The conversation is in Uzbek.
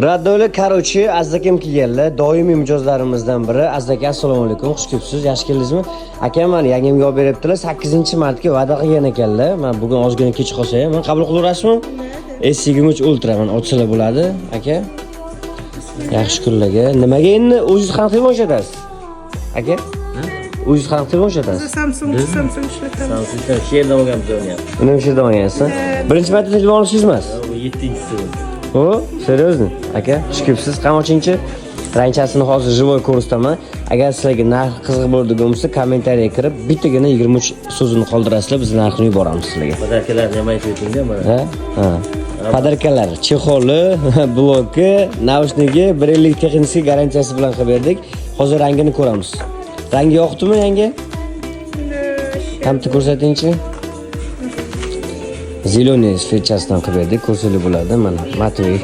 Raddo'li Karochi Azzakem kelganlar. Doimiy mijozlarimizdan biri. Azzaka, assalomu alaykum. Xush kelibsiz. Yaxshi keldingizmi? Aka, men yangamga olib beribdilar. 8-martga va'da qilgan ekanlar. Men bugun ozgina kech qolsa ham, men qabul qilaverasizmi? S23 Ultra men ochsalar bo'ladi, aka. Yaxshi kunlarga. Nimaga endi o'zingiz ham telefon ishlatasiz? Aka? O'zingiz ham telefon ishlatasiz? Samsung ishlatamiz. Samsungdan shu yerda olganmiz o'ynayapti. Nima ish yerda olgansiz? Birinchi marta telefon olishingiz emas? Bu 7-si. O, seryozni? Aka, xush kelibsiz. Qamochinchi ranchasini hozir живой ko'rsataman. Agar sizlarga narx qiziq bo'ladigan bo'lsa, kommentariyaga kirib, bittagina 23 so'zini qoldirasizlar, biz narxini yuboramiz sizlarga. Podarkalarni ham aytib o'tingda mana. Ha. Podarkalar, chexoli, bloki, naushnigi, 1 yillik texnik garantiyasi bilan qilib berdik. Hozir rangini ko'ramiz. Rangi yoqdimi yangi? Tamti ko'rsatingchi. Zelený svechasidan qilib berdik, ko'rsanglar bo'ladi. Mana Matway.